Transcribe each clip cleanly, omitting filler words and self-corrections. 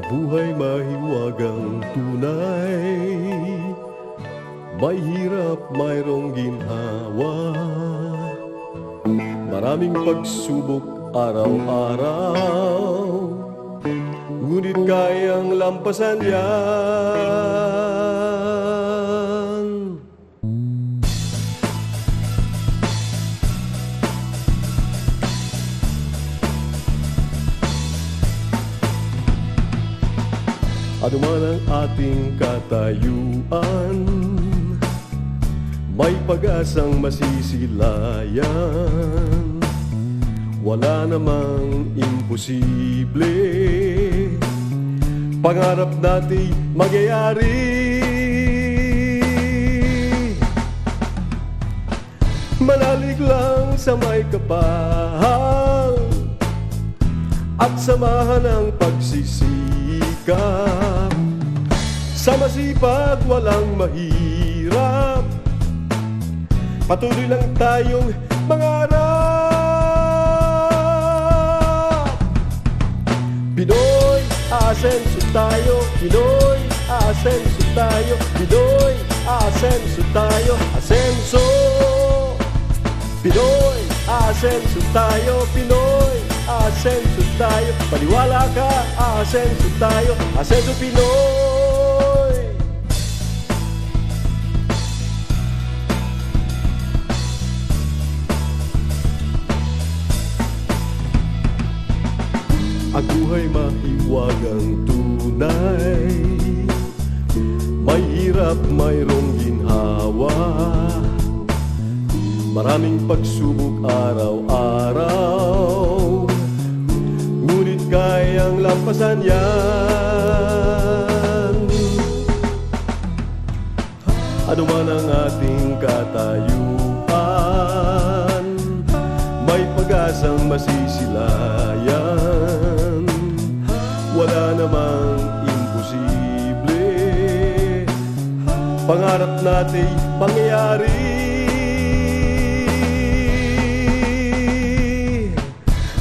buhay mahiwagang tunay, may hirap mayroong ginhawa, maraming pagsubok araw-araw, ngunit kayang lampasan yan. Ano man ang ating katayuan, may pag-asang masisilayan. Wala namang imposible, pangarap natin magyayari. Manalig lang sa may kapal at samahan ang pagsisikap. Sa masipag walang mahirap, patuloy lang tayong mangarap. Pinoy, asenso tayo. Pinoy, asenso tayo. Pinoy, asenso tayo. Asenso. Pinoy, asenso tayo. Pinoy, asenso tayo. Paniwala ka, asenso tayo. Asenso Pinoy. Ang buhay mahiwagang tunay, may hirap mayroong ginhawa, maraming pagsubok araw-araw, ngunit kayang lampasan yan. Ano man ang ating katayuan, may pag-asang masisilayan. Wala namang imposible, pangarap natin mangyayari.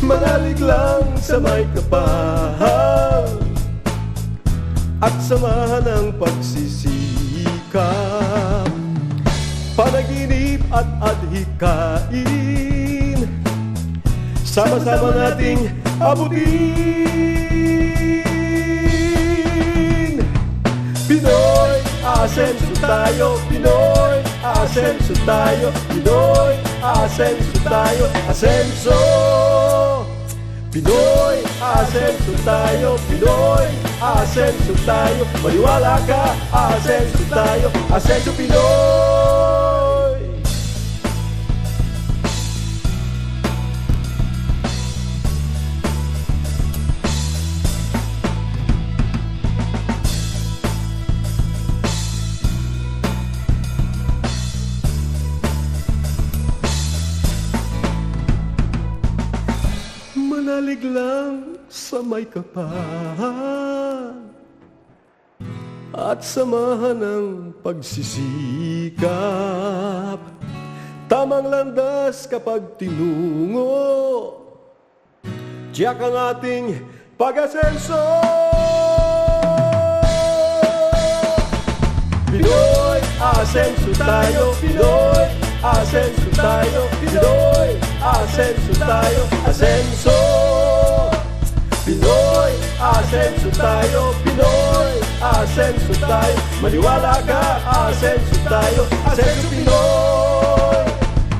Manalig lang sa may kapal at samahan ang pagsisikap. Panaginip at adhikain, sama-sama nating abutin. Pinoy, asenso tayo. Pinoy, asenso tayo. Pinoy, asenso tayo. Asenso. Pinoy, asenso tayo. Pinoy, asenso tayo. Maniwala ka, asenso tayo. Asenso Pinoy. Manalig lang sa may kapal at samahan ng pagsisikap. Tamang landas kapag tinungo, tiyak ang ating pag-asenso. Pinoy, asenso tayo. Pinoy, asenso tayo. Pinoy, asenso tayo. Asenso. Pinoy, asenso tayo. Pinoy, asenso tayo. Maniwala ka, asenso tayo. Asenso Pinoy.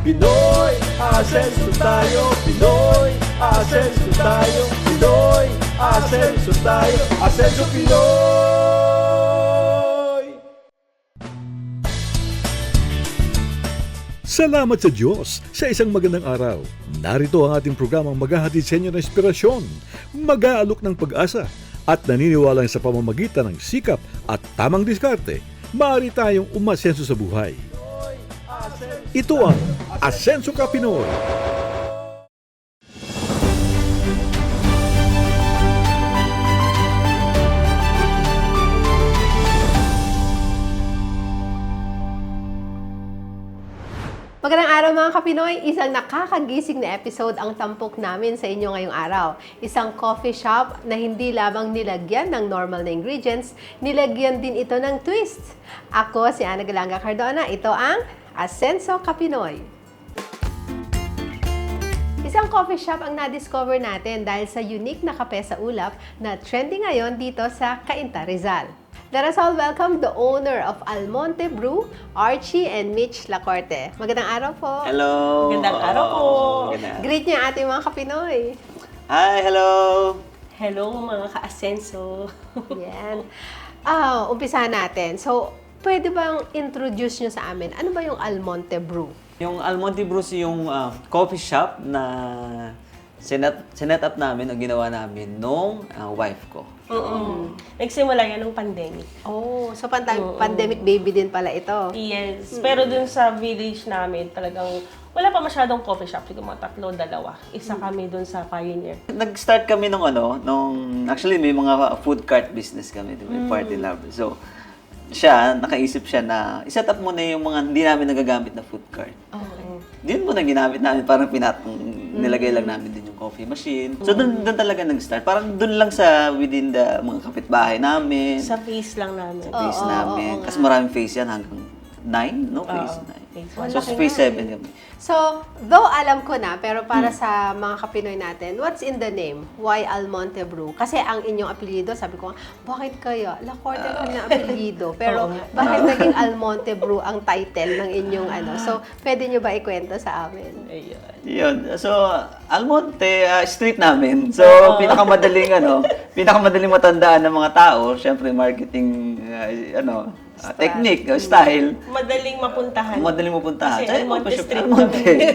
Pinoy, asenso tayo. Pinoy, asenso tayo. Pinoy, asenso tayo. Asenso Pinoy. Salamat sa Diyos sa isang magandang araw. Narito ang ating programang maghahatid sa inyo ng inspirasyon, mag-aalok ng pag-asa, at naniniwala sa pamamagitan ng sikap at tamang diskarte, maaari tayong umasenso sa buhay. Ito ang Asenso Ka Pinoy. Magandang araw mga Kapinoy! Isang nakakagising na episode ang tampok namin sa inyo ngayong araw. Isang coffee shop na hindi lamang nilagyan ng normal na ingredients, nilagyan din ito ng twist. Ako si Ana Galanga Cardona, ito ang Asenso Kapinoy. Isang coffee shop ang na-discover natin dahil sa unique na kape sa ulap na trending ngayon dito sa Cainta, Rizal. Let us all welcome the owner of Almonte Brew, Archie and Mitch Lacorte. Magandang araw po. Hello! Magandang araw po. Magandang. Greet niyo ang ating mga Kapinoy. Hi! Hello! Hello mga ka-asenso. Yan. Umpisahan natin. So, pwede bang introduce nyo sa amin? Ano ba yung Almonte Brew? Yung Almonte Brews yung coffee shop na sinet up namin o ginawa namin nung wife ko. Nagsimula yan ng pandemic. Oh, so pandemic baby din pala ito. Yes. Pero dun sa village namin, talagang wala pa masyadong coffee shop. Siguro mga 3, 2. Isa kami dun sa Pioneer. Nag-start kami actually may mga food cart business kami, may party lab. So, nakaisip siya na iset up muna yung mga hindi namin nagagamit na food cart. Okay. Yun muna ginamit namin, parang nilagay lang namin din yung coffee machine. So, doon talaga nag-start. Parang doon lang within the mga kapitbahay namin. Sa face lang namin. Face namin. Kasi maraming face yan hanggang 9, no? Face 9. So, face 7 kami. So, though alam ko na, pero para sa mga Kapinoy natin, what's in the name? Why Almonte Brew? Kasi ang inyong apelyido, sabi ko, bakit kaya? Lacorte lang na apelyido. Pero bakit naging Almonte Brew ang title ng inyong ano? So, pwede nyo ba ikwento sa amin? Ayun. Yun. So, Almonte, street namin. So, pinakamadaling matandaan ng mga tao, syempre marketing, technique, style. Madaling mapuntahan. Madaling mapuntahan. Kasi Almonte Street Almonte.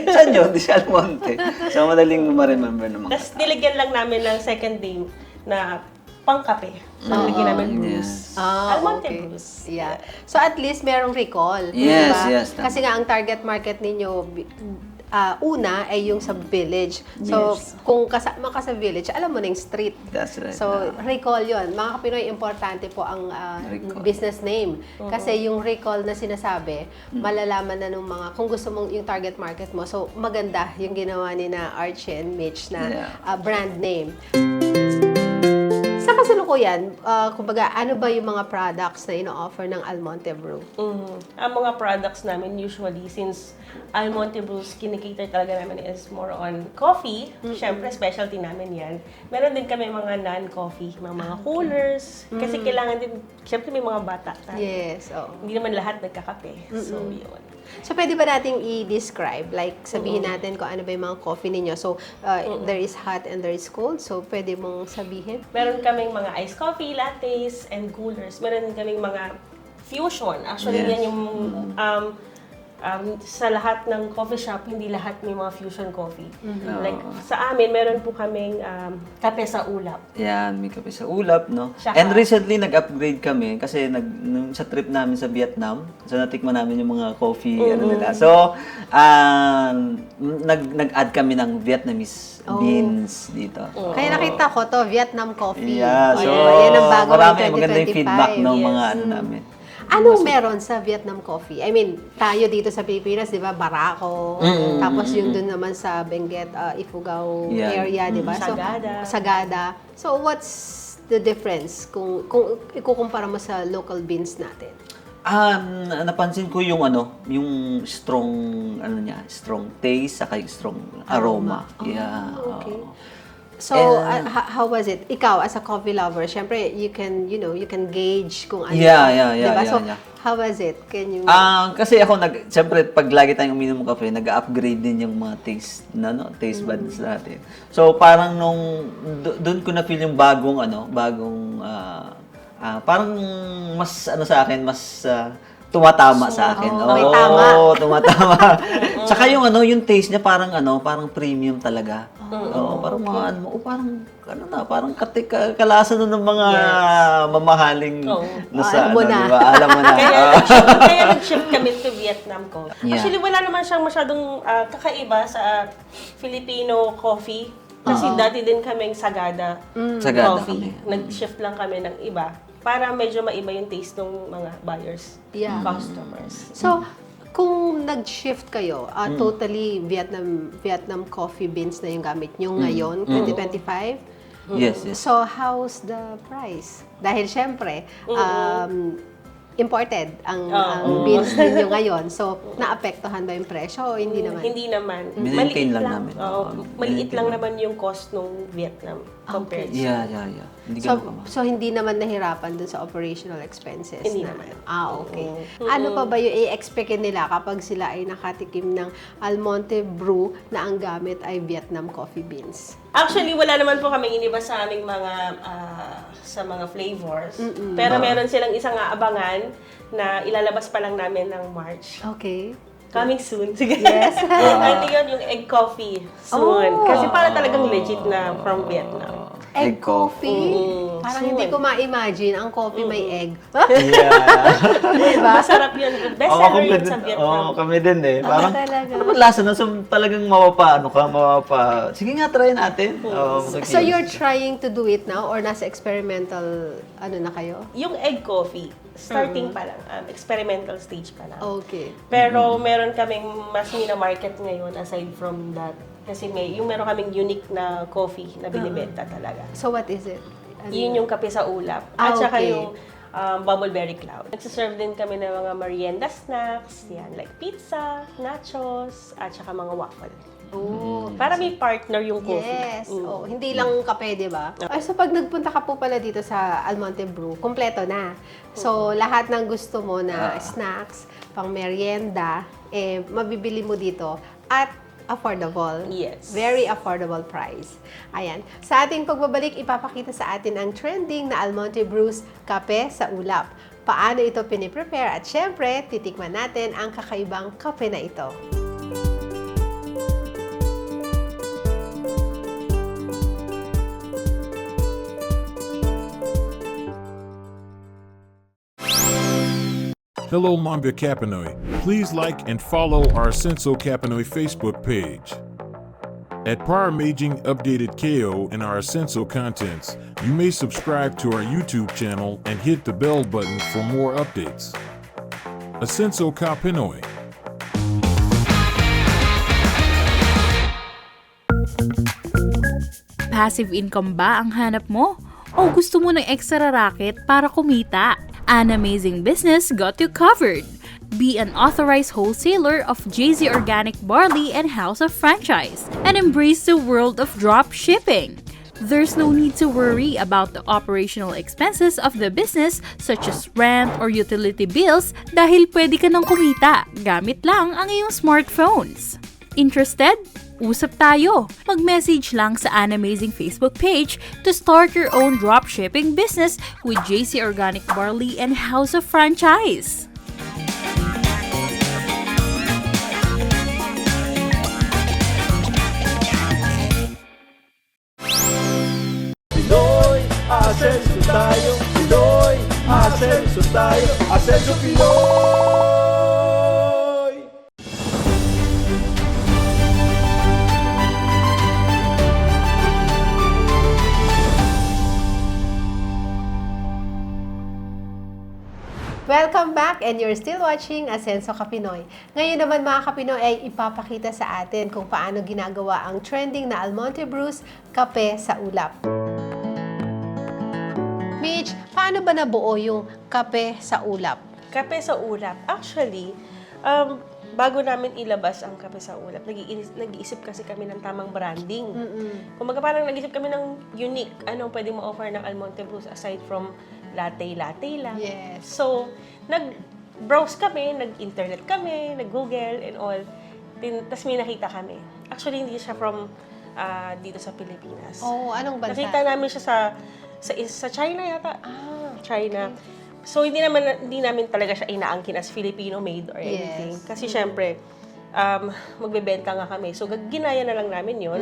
Saan yun? Di siya Almonte. So, madaling ma-remember ng mga Tapos nilagyan lang namin ng second name na pangkape. So, nilagyan namin Bruce. Almonte okay. Bruce. Yeah. So, at least merong recall. Yes, diba? yes, tama. Kasi nga, ang target market ninyo, una ay yung sa village. So, kung kasama ka sa village, alam mo na yung street. That's right. So, recall yun. Mga Kapinoy, importante po ang Recall. business name. Kasi yung recall na sinasabi, malalaman na nung mga, kung gusto mong yung target market mo. So, maganda yung ginawa ni na Archie and Mitch na brand name. Sa kasalukuyan, kumbaga, ano ba yung mga products na ino-offer ng Almonte Brew? Ang mga products namin usually, since Almonte Brews, kinikater talaga namin is more on coffee. Siyempre, specialty namin yan. Meron din kami mga non-coffee, mga coolers. Kasi kailangan din, siyempre may mga bata tayo. Yes, oo. Hindi naman lahat nagkakape. So, yun. So, pwede ba nating i-describe? Like, sabihin natin kung ano ba yung mga coffee ninyo. So, there is hot and there is cold. So, pwede mong sabihin? Meron kaming mga iced coffee, lattes, and coolers. Meron din kaming mga fusion. Actually, yan yung sa lahat ng coffee shop, hindi lahat may mga fusion coffee. Like, sa amin, meron po kaming kape sa ulap. Yan, may kape sa ulap, no? Tsaka- And recently, nag-upgrade kami kasi sa trip namin sa Vietnam, so natikman namin yung mga coffee, nila. So, nag-add kami ng Vietnamese beans dito. Kaya nakita ko to, Vietnam coffee. Yeah, so yan ang bago marami ng maganda yung 2025. feedback ng Yes. mga namin. Anong meron sa Vietnam coffee? I mean, tayo dito sa Pilipinas, di ba, Barako. Tapos yung dun naman sa Benguet, Ifugao Yeah. area, di ba? So, Sagada. Sagada. So, what's the difference kung ikukumpara mo sa local beans natin? Napansin ko yung strong strong taste saka yung strong aroma. Yeah. Okay. oo. So, how was it? Ikaw, as a coffee lover, syempre, you can gauge kung ano. Yeah, diba? So, yeah. how was it? Can you... Kasi ako siyempre pag lagi tayong uminom ng kape, nag-upgrade din yung mga taste buds natin. So parang doon ko na feel yung bagong parang mas sa akin, mas tumatama sa akin. may tama. Tumatama. Tsaka yung taste niya parang premium talaga. Parang parang kalasa nun ng mga mamahaling Alam mo na. di ba? Alam mo na. Kaya nag-shift kami to Vietnam coffee. Yeah. Actually, wala naman siyang masyadong kakaiba sa Filipino coffee. Kasi dati din kaming Sagada, Sagada coffee. kami. Nag-shift lang kami ng iba para medyo maiba yung taste ng mga buyers, Yeah. customers. So, kung nung nag-shift kayo, totally Vietnam coffee beans na yung gamit nyo ngayon, 2025? Yes, yes. So, how's the price? Dahil syempre, imported ang beans ninyo ngayon. So, naapektuhan ba yung presyo o hindi naman? Hindi naman. Maintain lang namin. Maliit lang naman yung cost ng Vietnam compared sa... Yeah. Hindi ganun kama. So, hindi naman nahirapan dun sa operational expenses? Hindi na, naman. Okay. Ano pa ba yung i-expectin nila kapag sila ay nakatikim ng Almonte Brew na ang gamit ay Vietnam coffee beans? Actually, wala naman po kaming iniba sa aming mga sa mga flavors. Pero meron silang isang aabangan na ilalabas pa lang namin ng March. Okay. Coming soon. Sige. Yes. Hindi yun yung egg coffee soon. Kasi para talagang legit na from Vietnam. Egg coffee? Parang hindi ko ma-imagine ang coffee may egg. Masarap yun. Best seller yun sa Vietnam. Kami din eh. Parang, talaga. ano ba lasa na? So, talagang mapapa. Sige nga, try natin. So you're trying to do it now or nasa experimental na kayo? Yung egg coffee, starting pa lang. Experimental stage pa lang. Okay. Pero meron kaming mas mina-market ngayon aside from that. Kasi meron kaming unique na coffee na binibenta talaga. So what is it? Yun yung kape sa ulap. At saka okay. yung bubbleberry cloud. Nagsiserve din kami ng mga merienda snacks, yan, like pizza, nachos, at saka mga waffle. Oh. Para may partner yung coffee. Yes. Oh, hindi lang kape, di ba? So pag nagpunta ka po pala dito sa Almonte Brew, kompleto na. So lahat ng gusto mo na snacks, pang merienda, mabibili mo dito at affordable. Yes. Very affordable price. Ayan. Sa ating pagbabalik, ipapakita sa atin ang trending na Almonte Brews kape sa ulap. Paano ito piniprepare at syempre, titikman natin ang kakaibang kape na ito. Hello, Mambia Kapanoy. Please like and follow our Senso Kapanoy Facebook page. At Prior Maging Updated KO and our Senso contents, you may subscribe to our YouTube channel and hit the bell button for more updates. Asenso Kapanoy. Passive income ba ang hanap mo? O gusto mo ng extra racket para kumita? An Amazing Business got you covered. Be an authorized wholesaler of JZ Organic Barley and House of Franchise and embrace the world of drop shipping. There's no need to worry about the operational expenses of the business such as rent or utility bills dahil pwede ka nang kumita gamit lang ang iyong smartphones. Interested? Usap tayo! Mag-message lang sa An Amazing Facebook page to start your own dropshipping business with JC Organic Barley and House of Franchise. Pinoy, asenso tayo. Pinoy, asenso tayo. Asenso Pinoy! Welcome back and you're still watching Asenso Kapinoy. Ngayon naman mga Kapinoy ay ipapakita sa atin kung paano ginagawa ang trending na Almonte Brews kape sa ulap. Mitch, paano ba nabuo yung kape sa ulap? Kape sa ulap. Actually, bago namin ilabas ang kape sa ulap, nag-iisip kasi kami ng tamang branding. Kumbaga parang nag-iisip kami ng unique, anong pwede ma-offer ng Almonte Brews aside from latte lang. Yes. So, nag-browse kami, nag-internet kami, nag-google and all. Tapos may nakita kami. Actually, hindi siya from dito sa Pilipinas. Oh, anong bansa? Nakita namin siya sa China yata. China. So, hindi namin talaga siya inaangkin as Filipino-made or anything. Yes. Kasi syempre, magbebenta nga kami. So, ginaya na lang namin yun.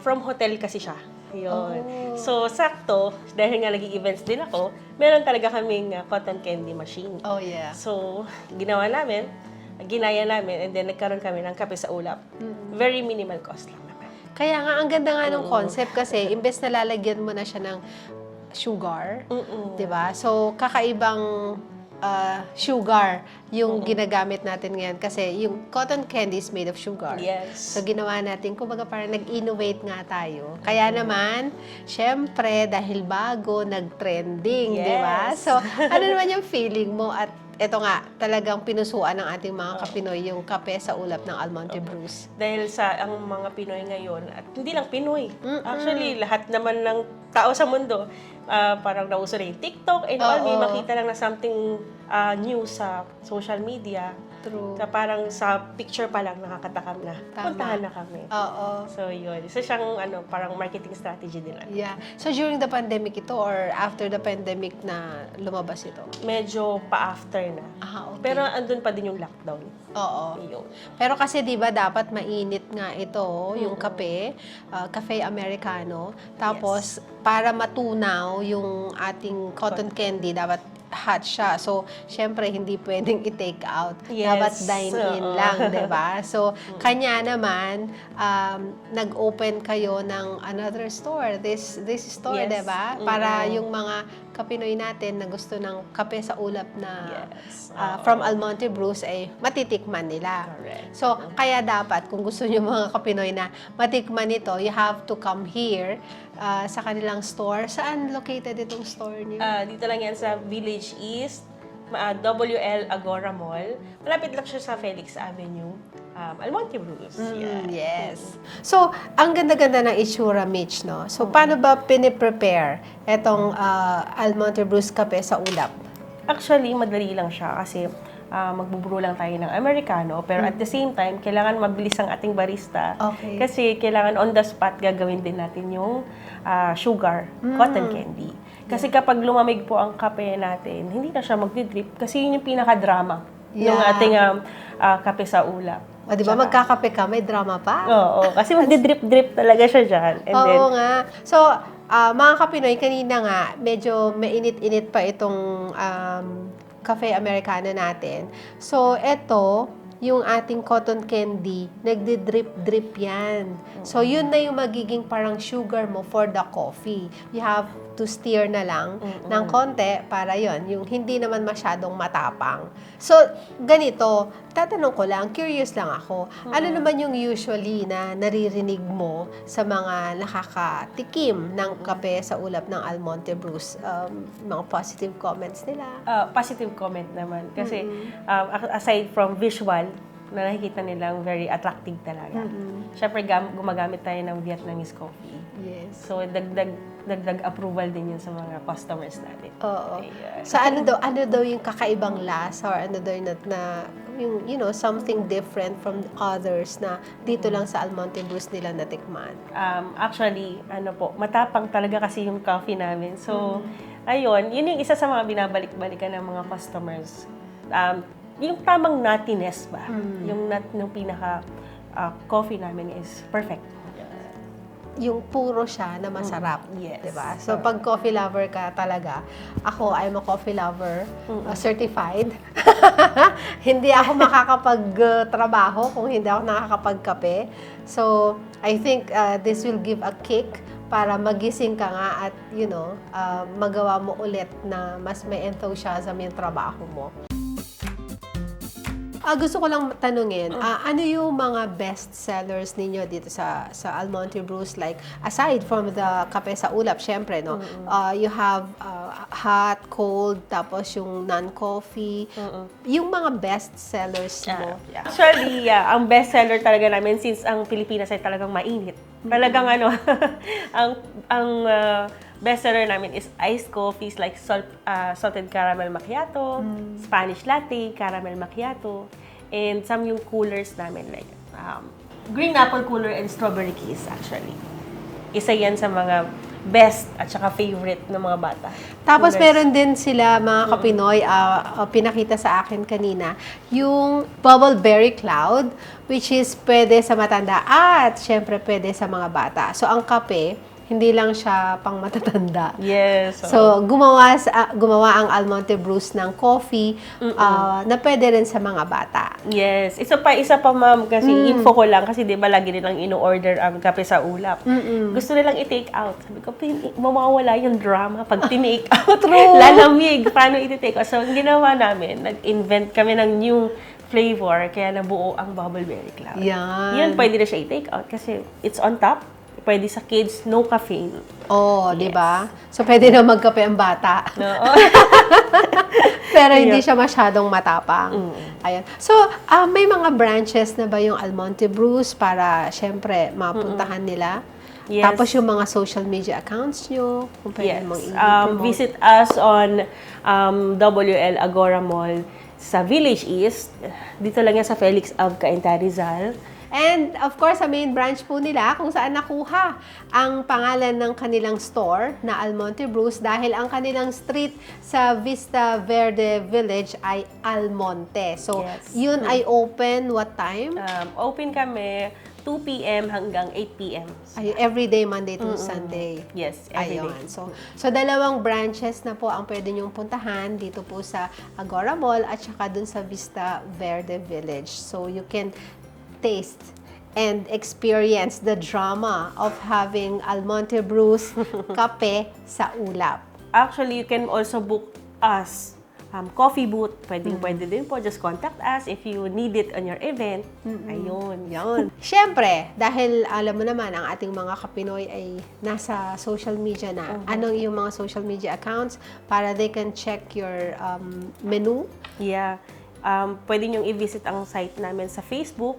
From hotel kasi siya. Yun. So, sakto, dahil nga naging events din ako, meron talaga kaming cotton candy machine. Oh, yeah. So, ginawa namin, ginaya namin, and then nagkaroon kami ng kape sa ulap. Very minimal cost lang naman. Kaya nga, ang ganda nga ng concept kasi imbes na lalagyan mo na siya ng sugar, di ba? So, kakaibang sugar yung ginagamit natin ngayon kasi yung cotton candy is made of sugar. Yes. So ginawa natin, kumbaga parang nag-innovate nga tayo. Kaya naman, syempre, dahil bago, nag-trending, di ba? Yes. So, ano naman yung feeling mo? At eto nga, talagang pinusuan ng ating mga Kapinoy yung kape sa ulap ng Almonte Brews. Dahil sa ang mga Pinoy ngayon, at hindi lang Pinoy, actually, lahat naman ng tao sa mundo, parang nauso na yung TikTok and all, may Oo. makita lang na something new sa social media. True. Na parang sa picture pa lang nakakatakam na. Tama. Puntahan na kami. Oo. So, yun. Isa siyang parang marketing strategy nila. Yeah. So during the pandemic ito or after the pandemic na lumabas ito? Medyo pa-after na. Okay. Pero andun pa din yung lockdown. Oo. Yun. Pero kasi 'di ba dapat mainit nga ito, yung kape, cafe americano. Tapos para matunaw yung ating cotton candy, dapat hot siya. So, syempre, hindi pwedeng i-take out. Yes. Dapat dine-in Oo. lang, di ba? So, kanya naman, nag-open kayo ng another store, this store, Yes. di ba? Para yung mga Kapinoy natin na gusto ng kape sa ulap na Yes. from Almonte Brews ay matitikman nila. Correct. So, kaya dapat, kung gusto nyo mga Kapinoy na matikman ito, you have to come here sa kanilang store. Saan located itong store niyo? Dito lang yan sa Village East, WL Agora Mall. Malapit lang siya sa Felix Avenue, Almonte Brews. Yes. So, ang ganda-ganda ng itsura, Mitch, no? So, paano ba piniprepare itong Almonte Brews kape sa ulap? Actually, madali lang siya kasi magbubrew lang tayo ng Americano, pero at the same time, kailangan mabilis ang ating barista. Okay. Kasi kailangan on the spot gagawin din natin yung sugar, cotton candy. Kasi kapag lumamig po ang kape natin, hindi na siya magdi-drip kasi yun yung pinaka-drama ng Yeah. ating kape sa ulap. O, di ba, magkakape ka, may drama pa? Oo, kasi magdi-drip-drip talaga siya dyan. And then, Oo nga. So, mga Kapinoy, kanina nga, medyo mainit-init pa itong cafe americano natin. So, eto, yung ating cotton candy, nagdi-drip-drip yan. So, yun na yung magiging parang sugar mo for the coffee. You have to stir na lang ng konti para yon yung hindi naman masyadong matapang. So, ganito, tatanong ko lang, curious lang ako, ano naman yung usually na naririnig mo sa mga nakakatikim ng kape sa ulap ng Almonte Brews? Mga positive comments nila? positive comment naman. Kasi aside from visual, na nakikita nilang very attractive talaga. Siyempre, gumagamit tayo ng Vietnamese coffee. Yes. So, dagdag approval din yun sa mga customers natin. Oo. Ayan. So, ano daw yung kakaibang lasa or ano daw yung yung, something different from others na dito lang sa Almonte Brews nila natikman? Actually, matapang talaga kasi yung coffee namin. So, ayun, yun yung isa sa mga binabalik-balikan ng mga customers. Yung tamang nuttiness ba? Yung pinaka coffee namin is perfect. Yung puro siya na masarap. Yes. Diba? So, pag coffee lover ka talaga, ako, I'm a coffee lover, certified. Hindi ako makakapag-trabaho kung hindi ako nakakapagkape. So, I think this will give a kick para magising ka nga at, magawa mo ulit na mas may enthusiasm yung trabaho mo. Gusto ko lang tanungin, ano yung mga best sellers ninyo dito sa Almonte Brews? Like, aside from the kape sa ulap, syempre, no? You have hot, cold, tapos yung non-coffee. Yung mga best sellers mo. Actually, ang best seller talaga namin since ang Pilipinas ay talagang mainit. Talagang ang best seller namin is iced coffees like salted caramel macchiato, Spanish latte, caramel macchiato, and some yung coolers namin like green apple cooler and strawberry kiss actually. Isa yan sa mga best at saka favorite ng mga bata. Tapos Coolers. meron din sila mga Kapinoy, pinakita sa akin kanina, yung Bubble Berry Cloud, which is pwede sa matanda at syempre pwede sa mga bata. So ang kape, hindi lang siya pang matatanda. Yes. So, gumawa ang Almonte Brews ng coffee na pwede rin sa mga bata. Yes. Isa pa ma'am, kasi info ko lang, kasi di ba lagi nilang ino-order ang kape sa ulap. Gusto nilang i-take out. Sabi ko, mawawala yung drama pag tinake out. Lalamig. Paano i-take out? So, ang ginawa namin, nag-invent kami ng new flavor, kaya nabuo ang Bubble Berry Cloud. Yan, pwede na siya i-take out kasi it's on top. Pwede sa kids, no caffeine. Oh, di ba? So, pwede na magkape ang bata. Oo. Pero hindi siya masyadong matapang. Ayan. So, may mga branches na ba yung Almonte Brews para, syempre, mapuntahan nila? Yes. Tapos yung mga social media accounts nyo, kung pwede mong i-promote. Visit us on WL Agora Mall sa Village East. Dito lang yan sa Felix Ave, Cainta, Rizal. And of course, sa main branch po nila kung saan nakuha ang pangalan ng kanilang store na Almonte Brews dahil ang kanilang street sa Vista Verde Village ay Almonte. So, yun ay open what time? Open kami 2 p.m. hanggang 8 p.m. Ay, every day, Monday to Sunday. Yes, every day. Ayun. So, dalawang branches na po ang pwede niyong puntahan dito po sa Agora Mall at saka dun sa Vista Verde Village. So, you can taste and experience the drama of having Almonte Brews kape sa ulap. Actually, you can also book us coffee booth. Pwede din po. Just contact us if you need it on your event. Ayun. Yun. Siyempre, dahil alam mo naman, ang ating mga kapinoy ay nasa social media na. Anong yung mga social media accounts para they can check your menu? Yeah. Pwede niyong i-visit ang site namin sa Facebook,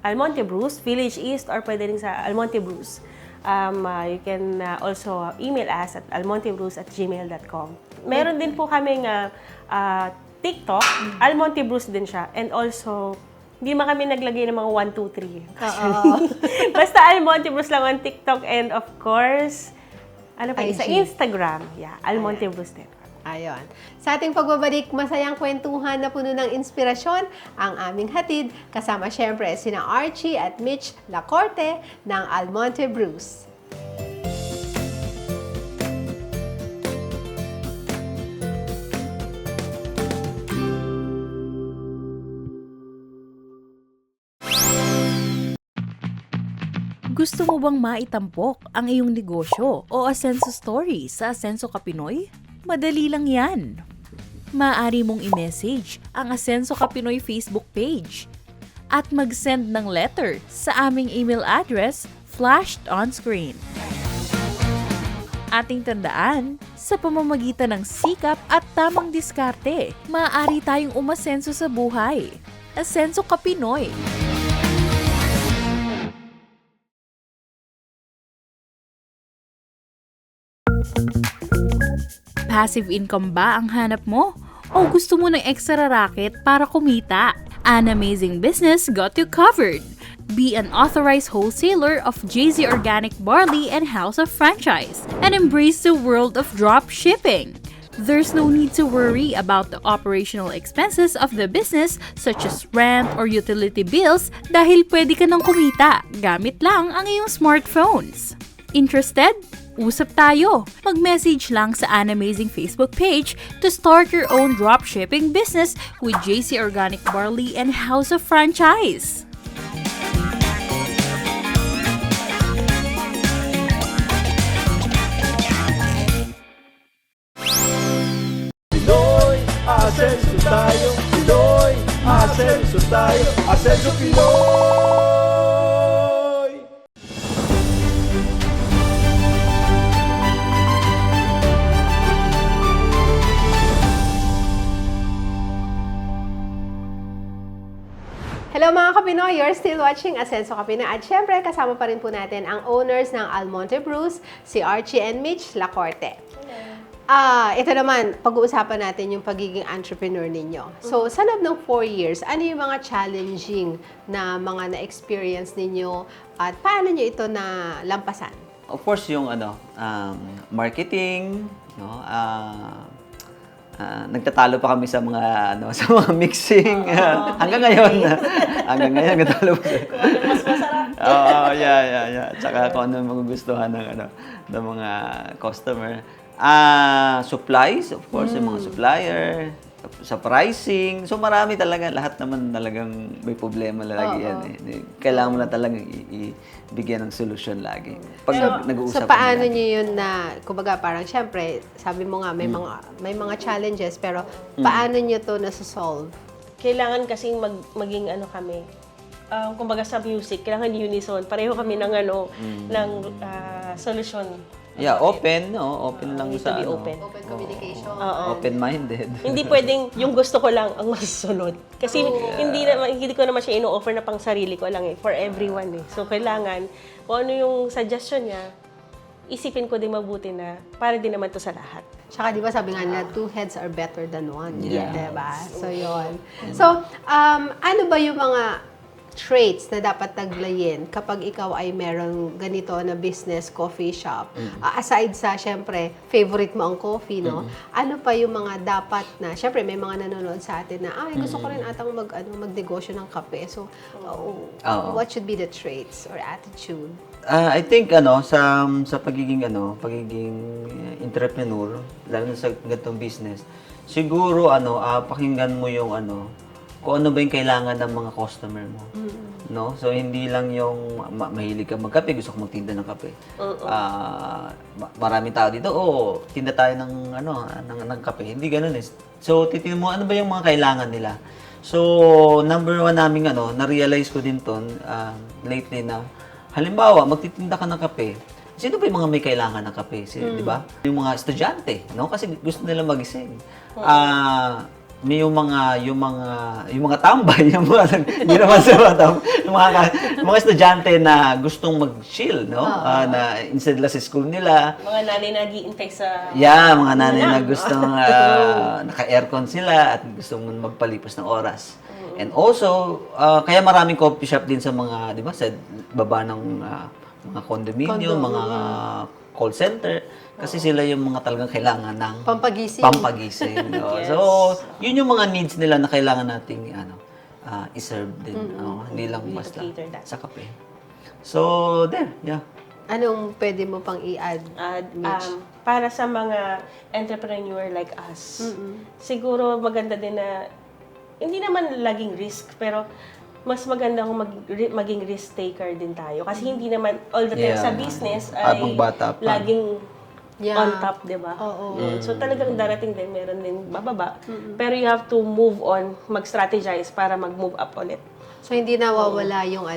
Almonte Brews, Village East, or pwede rin sa Almonte Brews. You can also email us at almontebrews@gmail.com. Meron din po kaming TikTok, Almonte Brews din siya. And also, hindi man kami naglagay ng mga 1, 2, 3. Basta Almonte Brews lang on TikTok, and of course, sa Instagram. Yeah, Almonte Brews din. Ayon. Sa ating pagbabalik, masayang kwentuhan na puno ng inspirasyon ang aming hatid, kasama syempre sina Archie at Mitch Lacorte ng Almonte Brews. Gusto mo bang maitampok ang iyong negosyo o asenso story sa Asenso Ka Pinoy? Madali lang yan. Maaari mong i-message ang Asenso Ka Pinoy Facebook page at mag-send ng letter sa aming email address flashed on screen. Ating tandaan, sa pamamagitan ng sikap at tamang diskarte, maaari tayong umasenso sa buhay. Asenso Ka Pinoy. Passive income ba ang hanap mo? O gusto mo ng extra racket para kumita? An Amazing Business got you covered. Be an authorized wholesaler of JZ Organic Barley and House of Franchise and embrace the world of drop shipping. There's no need to worry about the operational expenses of the business such as rent or utility bills dahil pwede ka nang kumita gamit lang ang iyong smartphones. Interested? Usap tayo! Mag-message lang sa An Amazing Facebook page to start your own dropshipping business with JC Organic Barley and House of Franchise. Pinoy, asenso tayo. Pinoy, asenso tayo. Asenso Pinoy! Hello mga Kapinoy, you're still watching Asenso Kapinoy at syempre kasama pa rin po natin ang owners ng Almonte Brews, si Archie and Mitch Lacorte. Ito naman, pag-uusapan natin yung pagiging entrepreneur ninyo. So, sa loob ng 4 years, ano yung mga challenging na mga na-experience ninyo at paano nyo ito na lampasan? Of course, yung marketing, no? nagtatalo pa kami sa mga sa mga mixing. Hanggang ngayon. Hanggang ngayon nagtatalo pa. Yung mas masarap. Oo, yeah. Tsaka kung ano magugustuhan ng mga customer. Supplies, of course, yung mga supplier, sa pricing. So marami talaga, lahat naman talagang may problema lagi yan eh. Kailangan mo na talagang ibigyan ng solusyon lagi. Pag nag-uusap So paano niyo yun na, kumbaga parang syempre, sabi mo nga may mga challenges, pero paano niyo to nasa-solve? Kailangan kasing maging kami. Kumbaga sa music, kailangan unison. Pareho kami ng ng solusyon. Yeah, open lang Need sa to be open. Open communication. open-minded. Hindi pwedeng yung gusto ko lang ang masusunod. Kasi hindi ko naman siya ino-offer na pang sarili ko lang for everyone eh. So kailangan kung ano yung suggestion niya, isipin ko din mabuti na para din naman to sa lahat. Tsaka di ba sabi nga nila, two heads are better than one. Yes. Diba? So yun. So, ano ba yung mga traits na dapat taglayin kapag ikaw ay meron ganito na business, coffee shop? Aside sa, syempre, favorite mo ang coffee, no? Ano pa yung mga dapat na, syempre, may mga nanonood sa atin na, gusto ko rin atang magnegosyo ng kape. So, what should be the traits or attitude? I think sa pagiging entrepreneur, lalo na sa ganitong business, siguro pakinggan mo yung kung ano ba yung kailangan ng mga customer mo. No? So hindi lang yung mahilig ka magkape, gusto ko magtinda ng kape. Maraming tao dito, tinda tayo ng kape. Hindi ganoon eh. So titingnan mo ano ba yung mga kailangan nila. So number one naming na-realize ko din ton lately na halimbawa magtitinda ka ng kape. Sino ba yung mga may kailangan ng kape? Di ba? Yung mga estudyante, no? Kasi gusto nila magising. May yung mga tambay, hindi naman sa yung mga estudyante na gustong mag-chill, no? Na instead lang sa school nila. Mga nanay na nag-iintay sa... Yeah, mga nanay na gustong naka-aircon sila at gustong magpalipas ng oras. And also, kaya maraming coffee shop din sa mga, di ba, sa baba ng mga condominium, mga call center. Kasi sila yung mga talagang kailangan ng pampagising. No? Yes. So, yun yung mga needs nila na kailangan nating i-serve din. Hindi lang basta sa kape. So, there. Yeah. Anong pwede mo pang i-add, Mitch? Para sa mga entrepreneur like us, siguro maganda din na, hindi naman laging risk, pero mas maganda kung maging risk taker din tayo. Kasi hindi naman all the time sa business ay laging on top, di ba? So talagang darating din, meron din bababa. Pero you have to move on, mag-strategize para mag-move up ulit. So, hindi nawawala yung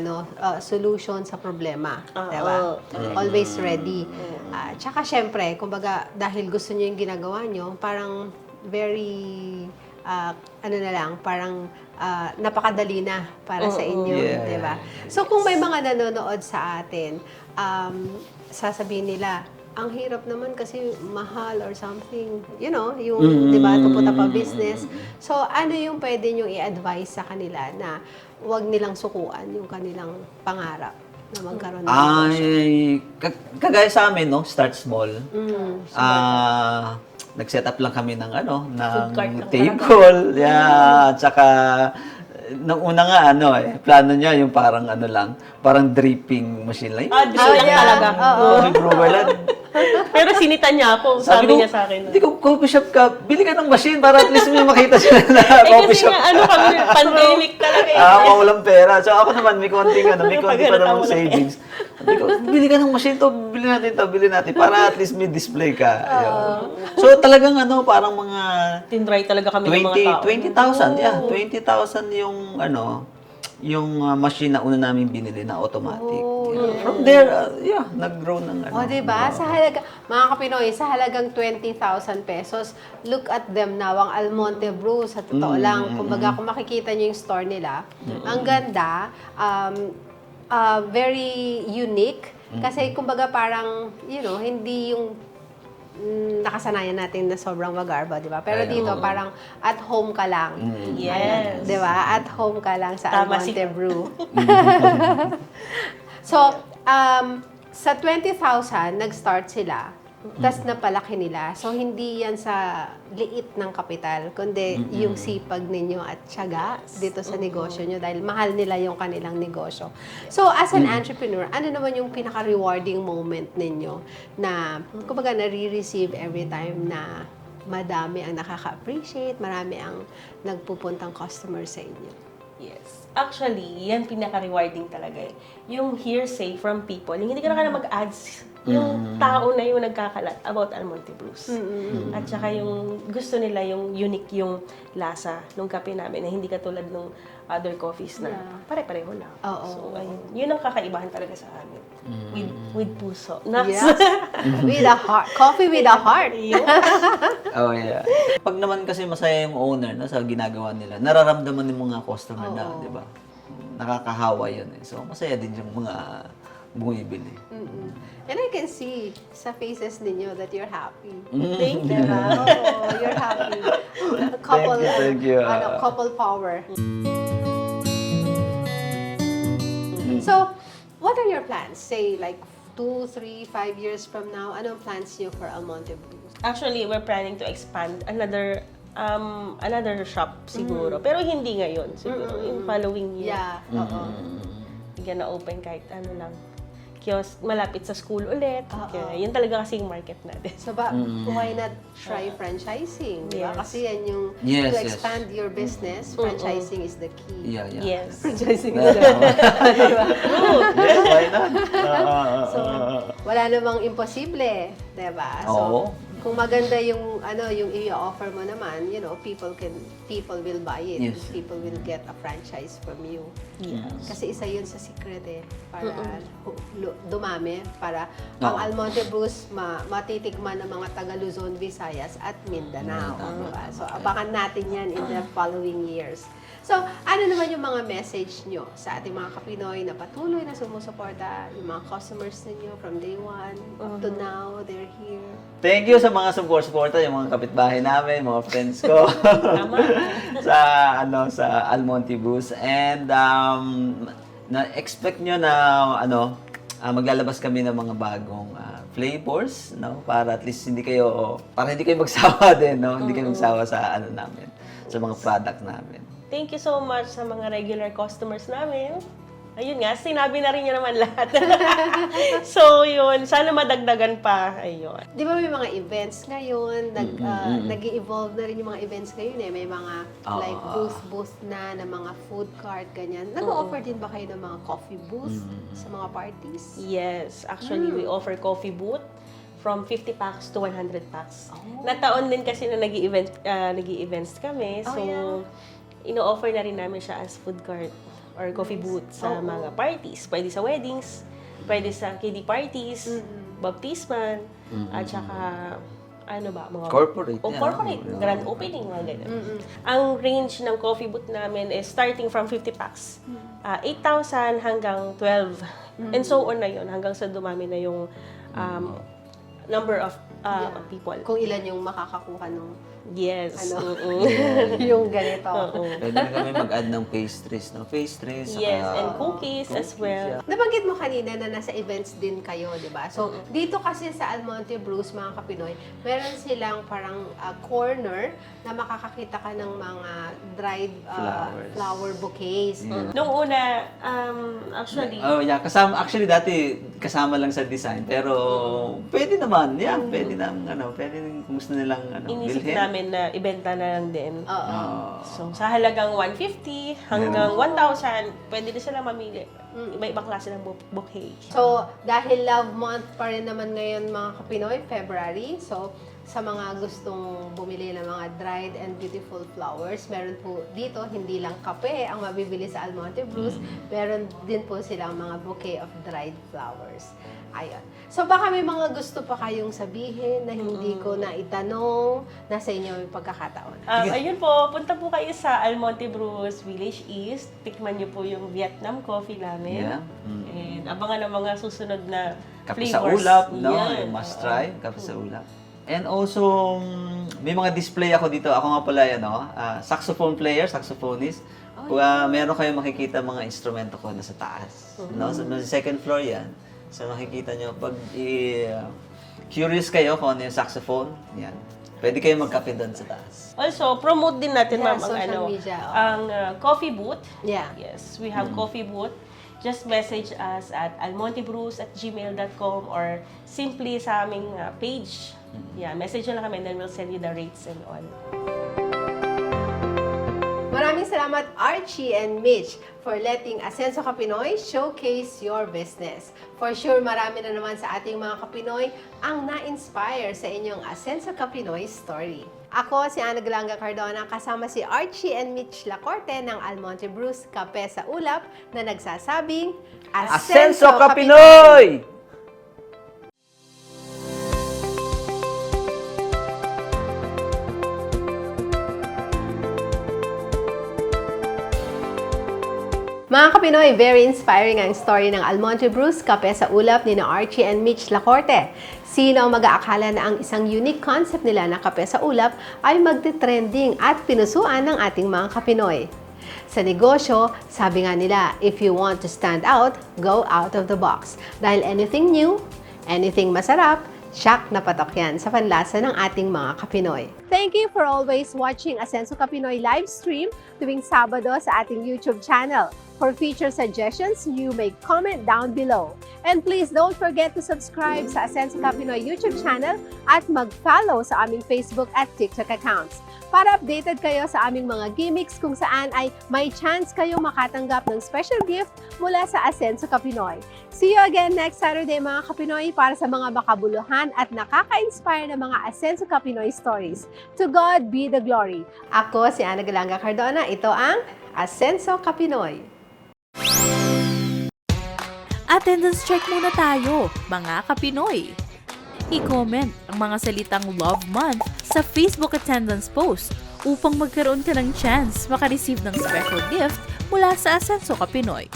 solution sa problema. Diba? Always ready. Tsaka, syempre, kumbaga, dahil gusto nyo yung ginagawa nyo, parang very, parang napakadali na para sa inyo. Diba? So, kung may mga nanonood sa atin, sasabihin nila, ang hirap naman kasi mahal or something, yung, di ba, to put up a business. So, ano yung pwede nyo i-advise sa kanila na huwag nilang sukuan yung kanilang pangarap na magkaroon ng negosyo? Kagaya sa amin, no? Start small. Nag-set up lang kami ng table. Tsaka nung una nga, plano niya yung parang parang dripping machine lang. Drip lang talaga. Brewer lang. Pero sinita niya ako, sabi niya sa akin. Hindi ko, coffee shop ka, bili ka ng machine para at least may makita sila na coffee kasi shop. Kasi kami, pandemic talaga. Mawalang pera. So ako naman, may konting pa naman savings. Sabi ko, bili ka ng machine to, bili natin para at least may display ka. So talagang parang mga tinry talaga kami ng mga tao. 20,000 yung machine na una namin binili na automatic. From there, nag-grow ng diba? Sa halaga, mga kapinoy, sa halagang 20,000 pesos, look at them now, ang Almonte Brew, sa totoo lang, kumbaga kung makikita nyo yung store nila, ang ganda, very unique, kasi kumbaga parang, hindi yung nakasanayan natin na sobrang magarbo, di ba? Pero dito, parang at home ka lang. Yes. Di ba? At home ka lang sa Tama Almonte Brew. So, sa 20,000, nag-start sila. tas napalaki nila. So, hindi yan sa liit ng kapital, kundi yung sipag ninyo at tiyaga dito sa negosyo nyo dahil mahal nila yung kanilang negosyo. So, as an entrepreneur, ano naman yung pinaka-rewarding moment ninyo na, kumbaga, nare-receive every time na madami ang nakaka-appreciate, marami ang nagpupuntang customer sa inyo? Yes. Actually, yan pinaka-rewarding talaga eh. Yung hearsay from people, yung hindi ka na kailangan mag-ads. Yung tao na yung nagkakalat about Almonte Brews. At saka yung gusto nila yung unique yung lasa ng kape namin na hindi katulad ng other coffees na pare-pareho lang. Oo. So, ayun. Yun ang kakaibahan talaga sa amin. With puso. Nuts. Yes. With a heart. Coffee with a heart. Oh, yeah. Pag naman kasi masaya yung owner no, sa ginagawa nila, nararamdaman ng mga customer na, di ba? Nakakahawa yun eh. So, masaya din yung mga bumibili. And I can see sa faces ninyo that you're happy. Thank you. Diba? Oo, you're happy. Couple, Thank you. couple power. So, what are your plans? Say, like, 2, 3, 5 years from now, anong plans niyo for Almonte Brews? Actually, we're planning to expand another shop siguro. Pero hindi ngayon siguro. In following year. Yeah, oo. We're gonna open kahit ano lang. Kiosk, malapit sa school ulit. Oo. Kaya yun talaga kasi yung market natin. So, why not try franchising? Diba? Yes. Kasi yan yung, Yes, to yes. expand your business, franchising is the key. Yeah, yeah. Yes. Franchising is Yeah. the key. Yes, why not? So, wala namang imposible, 'di ba? So, Oo. kung maganda yung yung i-offer mo naman, people will buy it. Yes. People will get a franchise from you. Yes. Kasi isa 'yun sa secret para dumami, para ang Almonte Brews matitikman ng mga taga Luzon, Visayas at Mindanao, diba? So, abangan natin 'yan in the following years. So, ano naman yung mga message nyo sa ating mga Kapinoy na patuloy na sumusuporta, yung mga customers ninyo from day one up to now, they're here. Thank you sa mga support-suporta, yung mga kapitbahay namin, mga friends ko. sa Almonte Brews. And na-expect nyo na maglalabas kami ng mga bagong flavors, no? Para at least hindi kayo magsawa din, no? Hindi kayo magsawa sa namin, sa mga product namin. Thank you so much sa mga regular customers namin. Ayun nga, sinabi na rin niya naman lahat. So, yun. Sana madagdagan pa. Ayun. Di ba may mga events ngayon? Nag-i-evolve na rin yung mga events ngayon eh. May mga like booth na mga food cart, ganyan. Nag-offer din ba kayo ng mga coffee booth sa mga parties? Yes. Actually, we offer coffee booth from 50 packs to 100 packs. Nataon din kasi na nag-i-events kami. So, ino-offer na rin namin siya as food cart or coffee booth sa mga parties. Pwede sa weddings, pwede sa kiddie parties, baptisman, at saka, mga Corporate. corporate, grand opening, mga ganyan. Ang range ng coffee booth namin is starting from 50 packs. 8,000 hanggang 12. And so on na yun, hanggang sa dumami na yung number of people. Kung ilan yung makakakuha nung Yes. yung ganito. Pwede na kami mag-add ng pastries, no? Pastries, Yes, saka and cookies as well. Nabanggit mo kanina na nasa events din kayo, di ba? So, dito kasi sa Almonte Brews, mga Kapinoy, meron silang parang corner na makakakita ka ng mga dried flower bouquets. Nung una, actually, Oh, yeah. Actually, dati kasama lang sa design. Pero, pwede naman. Yeah, pwede nang, pwede nang kung gusto nilang, inisip bilhin. namin na ibenta na lang din. Oh. So, sa halagang 150 hanggang 1,000, pwede din sila mamili. Iba-ibang klase ng bouquet. So, dahil Love Month pa rin naman ngayon, mga Kapinoy, February. So, sa mga gustong bumili ng mga dried and beautiful flowers, meron po dito, hindi lang kape ang mabibili sa Almonte Brews, meron din po silang mga bouquet of dried flowers. Ayun. So, baka may mga gusto pa kayong sabihin na hindi ko na itanong, nasa inyo yung pagkakataon. Ayun po, punta po kayo sa Almonte Brews Village East. Tikman niyo po yung Vietnam coffee namin. Yeah. And abangan ang mga susunod na Kape sa flavors. ulap, no? Yan. Must try, kape sa ulap. And also, may mga display ako dito. Ako nga pala, saxophone player, saxophonist. Kung meron kayong makikita mga instrumento ko nasa taas. No? Sa second floor yan. So makikita nyo, pag curious kayo kung ano yung saxophone, yan. Pwede kayo magkape doon sa taas. Also, promote din natin, Yeah, ma'am, ang, social media, oh. ang coffee booth. Yeah. Yes, we have coffee booth. Just message us at almontebrews@gmail.com or simply sa aming page. Yeah, message nyo lang kami, then we'll send you the rates and all. Maraming salamat Archie and Mitch for letting Asenso Kapinoy showcase your business. For sure, marami na naman sa ating mga Kapinoy ang na-inspire sa inyong Asenso Kapinoy story. Ako si Ana Galanga Cardona kasama si Archie and Mitch Lacorte ng Almonte Brews Kape sa Ulap na nagsasabing Asenso Kapinoy! Mga Kapinoy, very inspiring ang story ng Almonte Brews Kape sa Ulap ni Archie and Mitch Lacorte. Sino ang mag-aakala na ang isang unique concept nila na kape sa ulap ay magte-trending at pinusuan ng ating mga Kapinoy. Sa negosyo, sabi nga nila, if you want to stand out, go out of the box. Dahil anything new, anything masarap, siyak na patok yan sa panlasa ng ating mga Kapinoy. Thank you for always watching Asenso Kapinoy live stream tuwing Sabado sa ating YouTube channel. For feature suggestions, you may comment down below. And please don't forget to subscribe sa Asenso Kapinoy YouTube channel at mag-follow sa aming Facebook at TikTok accounts. Para updated kayo sa aming mga gimmicks kung saan ay may chance kayong makatanggap ng special gift mula sa Asenso Kapinoy. See you again next Saturday mga Kapinoy para sa mga makabuluhan at nakaka-inspire na mga Asenso Kapinoy stories. To God be the glory. Ako si Ana Galanga Cardona. Ito ang Asenso Kapinoy. Attendance check muna tayo, mga Kapinoy. I-comment ang mga salitang Love Month sa Facebook attendance post upang magkaroon ka ng chance makareceive ng special gift mula sa Asenso Kapinoy.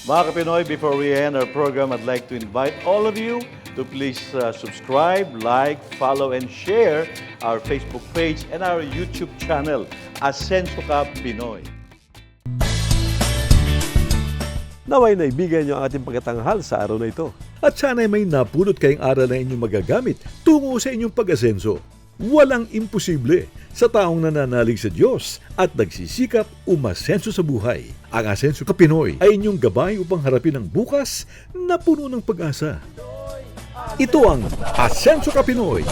Mga Kapinoy, before we end our program, I'd like to invite all of you to please subscribe, like, follow, and share our Facebook page and our YouTube channel, Asenso Ka Pinoy. Naway naibigan niyo ang ating pagkatanghal sa araw na ito. At sana'y may napulot kayong aral na inyong magagamit tungo sa inyong pag-asenso. Walang imposible sa taong nananalig sa Diyos at nagsisikap umasenso sa buhay. Ang Asenso Ka Pinoy ay inyong gabay upang harapin ang bukas na puno ng pag-asa. Ito ang Asenso Ka Pinoy.